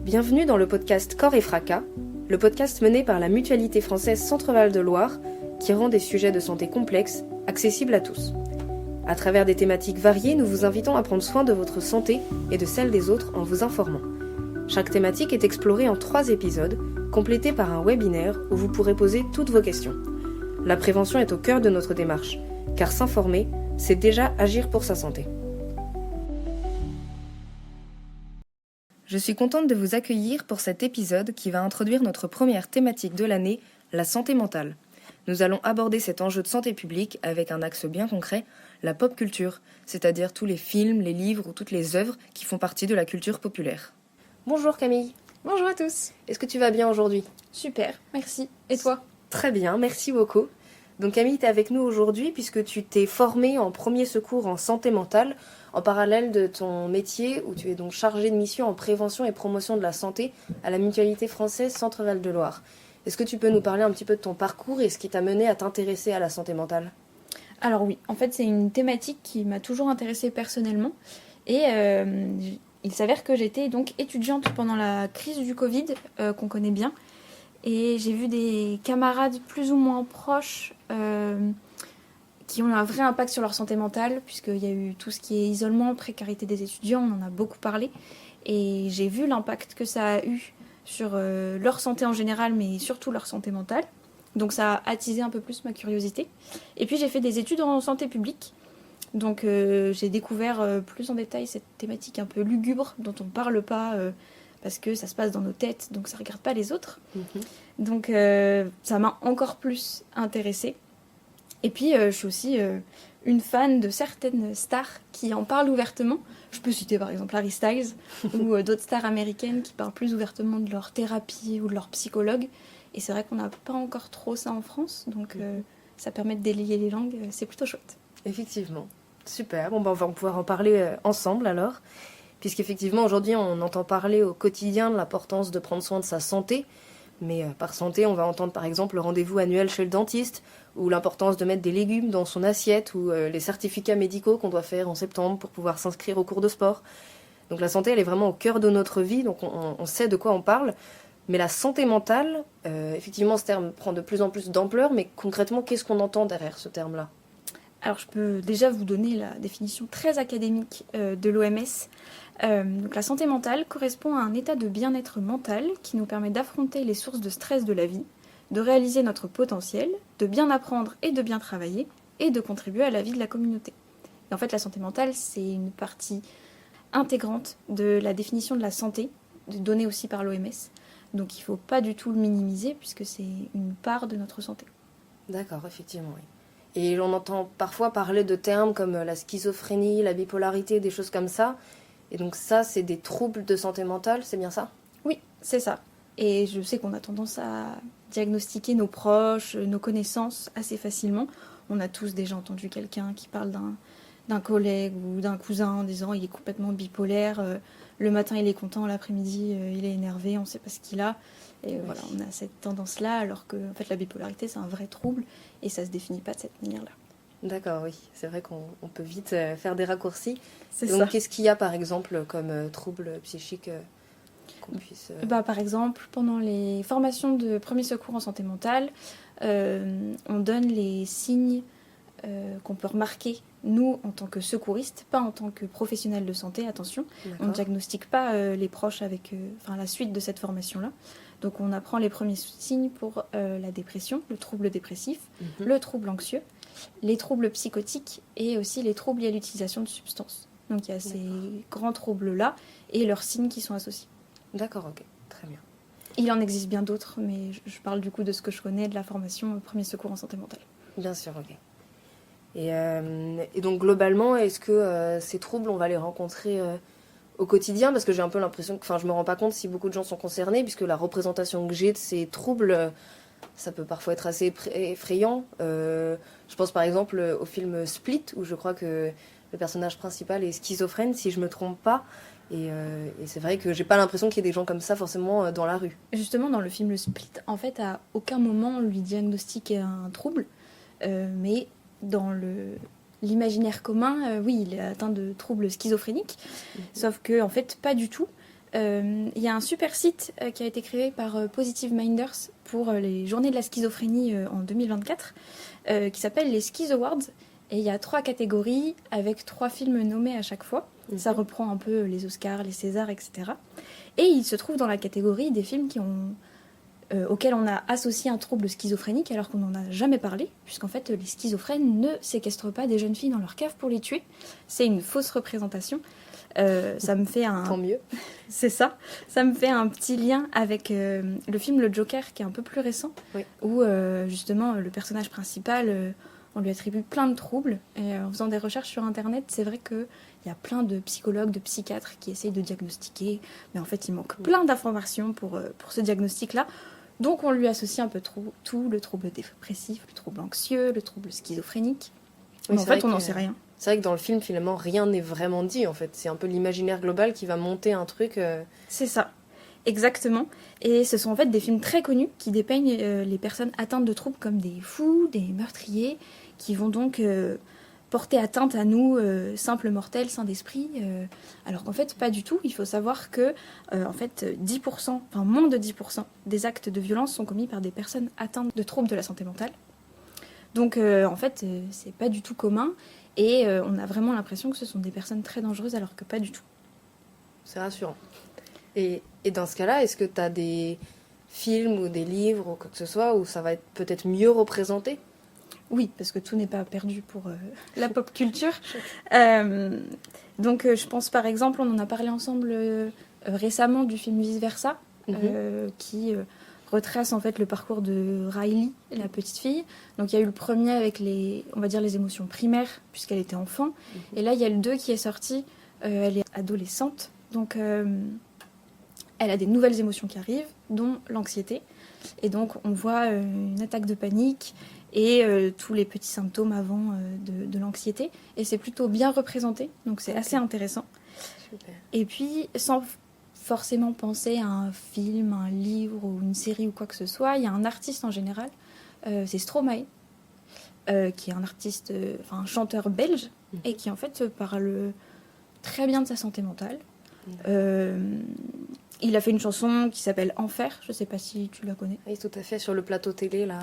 Bienvenue dans le podcast Corps et Fracas, le podcast mené par la Mutualité française Centre-Val de Loire qui rend des sujets de santé complexes accessibles à tous. À travers des thématiques variées, nous vous invitons à prendre soin de votre santé et de celle des autres en vous informant. Chaque thématique est explorée en 3 épisodes, complétés par un webinaire où vous pourrez poser toutes vos questions. La prévention est au cœur de notre démarche, car s'informer, c'est déjà agir pour sa santé. Je suis contente de vous accueillir pour cet épisode qui va introduire notre première thématique de l'année, la santé mentale. Nous allons aborder cet enjeu de santé publique avec un axe bien concret, la pop culture, c'est-à-dire tous les films, les livres ou toutes les œuvres qui font partie de la culture populaire. Bonjour Camille. Bonjour à tous. Est-ce que tu vas bien aujourd'hui ? Super, merci. Et toi ? Très bien, merci beaucoup. Donc Camille, tu es avec nous aujourd'hui puisque tu t'es formée en premier secours en santé mentale en parallèle de ton métier où tu es donc chargée de mission en prévention et promotion de la santé à la Mutualité française Centre-Val de Loire. Est-ce que tu peux nous parler un petit peu de ton parcours et ce qui t'a mené à t'intéresser à la santé mentale ? Alors oui, en fait c'est une thématique qui m'a toujours intéressée personnellement et il s'avère que j'étais donc étudiante pendant la crise du Covid qu'on connaît bien et j'ai vu des camarades plus ou moins proches qui ont un vrai impact sur leur santé mentale puisqu'il y a eu tout ce qui est isolement, précarité des étudiants, on en a beaucoup parlé et j'ai vu l'impact que ça a eu sur leur santé en général mais surtout leur santé mentale. Donc ça a attisé un peu plus ma curiosité. Et puis j'ai fait des études en santé publique. Donc j'ai découvert plus en détail cette thématique un peu lugubre dont on ne parle pas parce que ça se passe dans nos têtes, donc ça ne regarde pas les autres. Donc ça m'a encore plus intéressée. Et puis je suis aussi une fan de certaines stars qui en parlent ouvertement. Je peux citer par exemple Harry Styles ou d'autres stars américaines qui parlent plus ouvertement de leur thérapie ou de leur psychologue. Et c'est vrai qu'on n'a pas encore trop ça en France, donc ça permet de délier les langues, c'est plutôt chouette. Effectivement, super. Bon, on va pouvoir en parler ensemble alors, puisqu'effectivement aujourd'hui on entend parler au quotidien de l'importance de prendre soin de sa santé, mais par santé on va entendre par exemple le rendez-vous annuel chez le dentiste, ou l'importance de mettre des légumes dans son assiette, ou les certificats médicaux qu'on doit faire en septembre pour pouvoir s'inscrire au cours de sport. Donc la santé elle est vraiment au cœur de notre vie, donc on sait de quoi on parle. Mais la santé mentale, effectivement, ce terme prend de plus en plus d'ampleur, mais concrètement, qu'est-ce qu'on entend derrière ce terme-là ? Alors, je peux déjà vous donner la définition très académique de l'OMS. Donc, la santé mentale correspond à un état de bien-être mental qui nous permet d'affronter les sources de stress de la vie, de réaliser notre potentiel, de bien apprendre et de bien travailler, et de contribuer à la vie de la communauté. Et en fait, la santé mentale, c'est une partie intégrante de la définition de la santé, donnée aussi par l'OMS. Donc il ne faut pas du tout le minimiser puisque c'est une part de notre santé. D'accord, effectivement, oui. Et on entend parfois parler de termes comme la schizophrénie, la bipolarité, des choses comme ça. Et donc ça, c'est des troubles de santé mentale, c'est bien ça ? Oui, c'est ça. Et je sais qu'on a tendance à diagnostiquer nos proches, nos connaissances assez facilement. On a tous déjà entendu quelqu'un qui parle d'un collègue ou d'un cousin en disant il est complètement bipolaire. Le matin, il est content, l'après-midi, il est énervé, on ne sait pas ce qu'il a. Et voilà, on a cette tendance-là, alors que en fait, la bipolarité, c'est un vrai trouble et ça ne se définit pas de cette manière-là. D'accord, oui. C'est vrai qu'on peut vite faire des raccourcis. C'est donc, ça. qu'est-ce qu'il y a, par exemple, comme trouble psychique qu'on puisse... Par exemple, pendant les formations de premier secours en santé mentale, on donne les signes qu'on peut remarquer, nous, en tant que secouristes, pas en tant que professionnels de santé, attention. D'accord. On ne diagnostique pas les proches avec la suite de cette formation-là. Donc on apprend les premiers signes pour la dépression, le trouble dépressif, le trouble anxieux, les troubles psychotiques et aussi les troubles liés à l'utilisation de substances. Donc il y a ces grands troubles-là et leurs signes qui sont associés. D'accord, ok, très bien. Il en existe bien d'autres, mais je parle du coup de ce que je connais de la formation premier secours en santé mentale. Bien sûr, ok. Et donc globalement, est-ce que ces troubles, on va les rencontrer au quotidien ? Parce que j'ai un peu l'impression que, je me rends pas compte si beaucoup de gens sont concernés, puisque la représentation que j'ai de ces troubles, ça peut parfois être assez effrayant. Je pense par exemple au film Split, où je crois que le personnage principal est schizophrène, si je me trompe pas. Et c'est vrai que j'ai pas l'impression qu'il y ait des gens comme ça forcément dans la rue. Justement, dans le film Le Split, en fait, à aucun moment on lui diagnostique un trouble, mais dans l'imaginaire commun, oui, il est atteint de troubles schizophréniques, sauf que en fait, pas du tout. il y a un super site qui a été créé par Positive Minders pour les journées de la schizophrénie en 2024, qui s'appelle les Schiz Awards. Et il y a 3 catégories avec 3 films nommés à chaque fois. Ça reprend un peu les Oscars, les Césars, etc. Et il se trouve dans la catégorie des films auxquels on a associé un trouble schizophrénique alors qu'on n'en a jamais parlé, puisqu'en fait les schizophrènes ne séquestrent pas des jeunes filles dans leur cave pour les tuer. C'est une fausse représentation. Ça me fait Tant mieux. C'est ça. Ça me fait un petit lien avec le film Le Joker, qui est un peu plus récent, où justement le personnage principal, on lui attribue plein de troubles. Et en faisant des recherches sur Internet, c'est vrai qu'il y a plein de psychologues, de psychiatres qui essayent de diagnostiquer, mais en fait il manque plein d'informations pour ce diagnostic-là. Donc on lui associe un peu tout, le trouble dépressif, le trouble anxieux, le trouble schizophrénique. Mais en fait on n'en sait rien. C'est vrai que dans le film, finalement, rien n'est vraiment dit, en fait. C'est un peu l'imaginaire global qui va monter un truc... C'est ça, exactement. Et ce sont en fait des films très connus qui dépeignent les personnes atteintes de troubles comme des fous, des meurtriers, qui vont donc porter atteinte à nous, simples mortels, sains d'esprit. Alors qu'en fait, pas du tout. Il faut savoir que en fait, 10%, enfin moins de 10% des actes de violence sont commis par des personnes atteintes de troubles de la santé mentale. Donc en fait, c'est pas du tout commun. Et on a vraiment l'impression que ce sont des personnes très dangereuses alors que pas du tout. C'est rassurant. Et dans ce cas-là, est-ce que tu as des films ou des livres ou quoi que ce soit où ça va être peut-être mieux représenté ? Oui, parce que tout n'est pas perdu pour la pop culture. Donc je pense par exemple, on en a parlé ensemble récemment du film Vice Versa, qui retrace en fait le parcours de Riley, la petite fille. Donc il y a eu le premier avec les émotions primaires, puisqu'elle était enfant. Et là, il y a le 2 qui est sorti. Elle est adolescente. Donc elle a des nouvelles émotions qui arrivent, dont l'anxiété. Et donc on voit une attaque de panique et tous les petits symptômes avant de l'anxiété. Et c'est plutôt bien représenté, donc c'est assez intéressant. Super. Et puis, sans forcément penser à un film, un livre ou une série ou quoi que ce soit, il y a un artiste en général, c'est Stromae, qui est un artiste, un chanteur belge, et qui en fait parle très bien de sa santé mentale. Il a fait une chanson qui s'appelle Enfer, je sais pas si tu la connais. Oui, tout à fait, sur le plateau télé, là.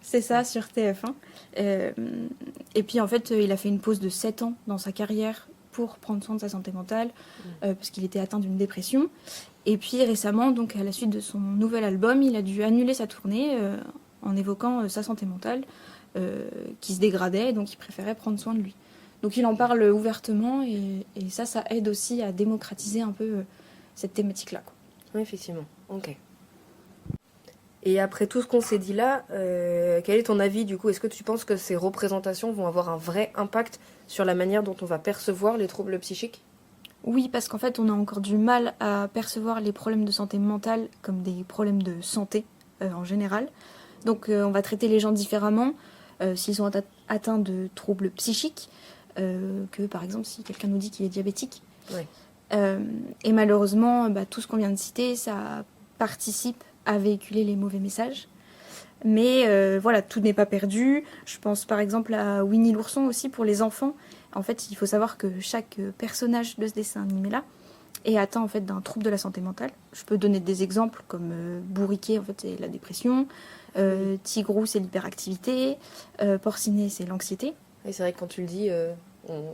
C'est ça, sur TF1. Et puis en fait, il a fait une pause de 7 ans dans sa carrière pour prendre soin de sa santé mentale, parce qu'il était atteint d'une dépression. Et puis récemment, donc à la suite de son nouvel album, il a dû annuler sa tournée en évoquant sa santé mentale qui se dégradait, donc il préférait prendre soin de lui. Donc il en parle ouvertement, et ça aide aussi à démocratiser un peu cette thématique-là, quoi. Oui, effectivement. Ok. Et après tout ce qu'on s'est dit là, quel est ton avis du coup ? Est-ce que tu penses que ces représentations vont avoir un vrai impact sur la manière dont on va percevoir les troubles psychiques ? Oui, parce qu'en fait, on a encore du mal à percevoir les problèmes de santé mentale comme des problèmes de santé en général. Donc on va traiter les gens différemment s'ils sont atteints de troubles psychiques que par exemple si quelqu'un nous dit qu'il est diabétique. Ouais. Et malheureusement, tout ce qu'on vient de citer, ça participe à véhiculer les mauvais messages. Mais voilà, tout n'est pas perdu. Je pense par exemple à Winnie l'ourson aussi pour les enfants. En fait, il faut savoir que chaque personnage de ce dessin animé-là est atteint en fait d'un trouble de la santé mentale. Je peux donner des exemples comme Bourriquet, en fait, c'est la dépression. Tigrou, c'est l'hyperactivité. Porcinet, c'est l'anxiété. Et c'est vrai que quand tu le dis,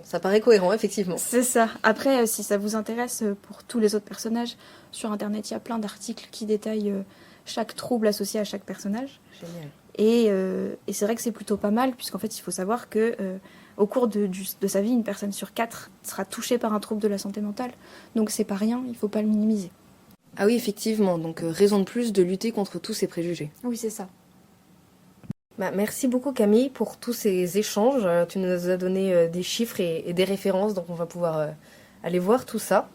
ça paraît cohérent, effectivement. C'est ça. Après, si ça vous intéresse, pour tous les autres personnages, sur Internet, il y a plein d'articles qui détaillent chaque trouble associé à chaque personnage. Génial. Et c'est vrai que c'est plutôt pas mal, puisqu'en fait, il faut savoir que au cours de sa vie, une personne sur 4 sera touchée par un trouble de la santé mentale. Donc c'est pas rien, il faut pas le minimiser. Ah oui, effectivement. Donc raison de plus de lutter contre tous ces préjugés. Oui, c'est ça. Merci beaucoup Camille pour tous ces échanges. Tu nous as donné des chiffres et des références, donc on va pouvoir aller voir tout ça.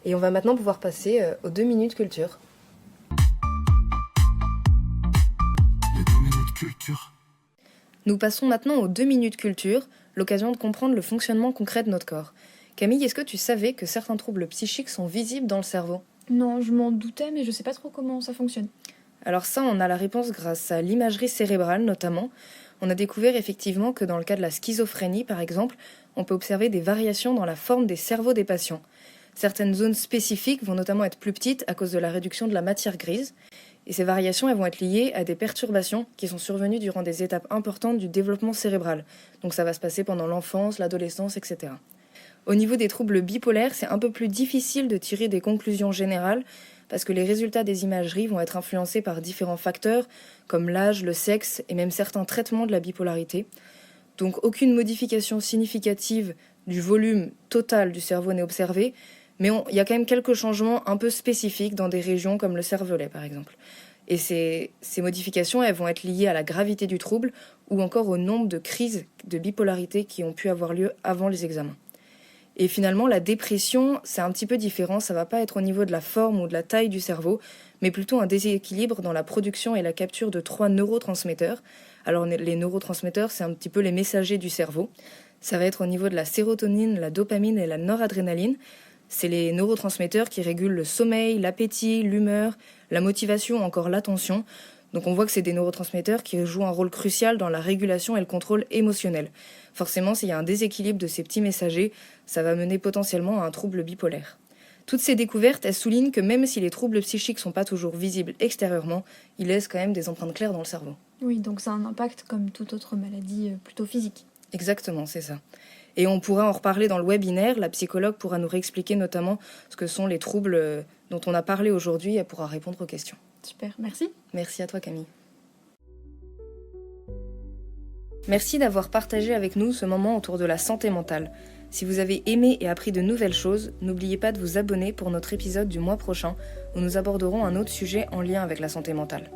Et on va maintenant pouvoir passer aux 2 minutes culture. Les 2 minutes culture. Nous passons maintenant aux 2 minutes culture, l'occasion de comprendre le fonctionnement concret de notre corps. Camille, est-ce que tu savais que certains troubles psychiques sont visibles dans le cerveau ? Non, je m'en doutais, mais je sais pas trop comment ça fonctionne. Alors ça, on a la réponse grâce à l'imagerie cérébrale notamment. On a découvert effectivement que dans le cas de la schizophrénie, par exemple, on peut observer des variations dans la forme des cerveaux des patients. Certaines zones spécifiques vont notamment être plus petites à cause de la réduction de la matière grise. Et ces variations elles vont être liées à des perturbations qui sont survenues durant des étapes importantes du développement cérébral. Donc ça va se passer pendant l'enfance, l'adolescence, etc. Au niveau des troubles bipolaires, c'est un peu plus difficile de tirer des conclusions générales parce que les résultats des imageries vont être influencés par différents facteurs comme l'âge, le sexe et même certains traitements de la bipolarité. Donc aucune modification significative du volume total du cerveau n'est observée, mais il y a quand même quelques changements un peu spécifiques dans des régions comme le cervelet par exemple. Et ces modifications elles vont être liées à la gravité du trouble ou encore au nombre de crises de bipolarité qui ont pu avoir lieu avant les examens. Et finalement, la dépression, c'est un petit peu différent, ça va pas être au niveau de la forme ou de la taille du cerveau, mais plutôt un déséquilibre dans la production et la capture de 3 neurotransmetteurs. Alors les neurotransmetteurs, c'est un petit peu les messagers du cerveau. Ça va être au niveau de la sérotonine, la dopamine et la noradrénaline. C'est les neurotransmetteurs qui régulent le sommeil, l'appétit, l'humeur, la motivation, encore l'attention. Donc on voit que c'est des neurotransmetteurs qui jouent un rôle crucial dans la régulation et le contrôle émotionnel. Forcément, s'il y a un déséquilibre de ces petits messagers, ça va mener potentiellement à un trouble bipolaire. Toutes ces découvertes, elles soulignent que même si les troubles psychiques ne sont pas toujours visibles extérieurement, ils laissent quand même des empreintes claires dans le cerveau. Oui, donc ça a un impact comme toute autre maladie plutôt physique. Exactement, c'est ça. Et on pourra en reparler dans le webinaire, la psychologue pourra nous réexpliquer notamment ce que sont les troubles dont on a parlé aujourd'hui, elle pourra répondre aux questions. Super, merci. Merci à toi Camille. Merci d'avoir partagé avec nous ce moment autour de la santé mentale. Si vous avez aimé et appris de nouvelles choses, n'oubliez pas de vous abonner pour notre épisode du mois prochain où nous aborderons un autre sujet en lien avec la santé mentale.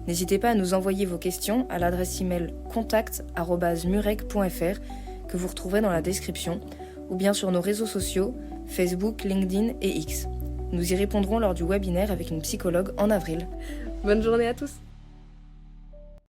N'hésitez pas à nous envoyer vos questions à l'adresse email contact@murec.fr que vous retrouverez dans la description ou bien sur nos réseaux sociaux Facebook, LinkedIn et X. Nous y répondrons lors du webinaire avec une psychologue en avril. Bonne journée à tous!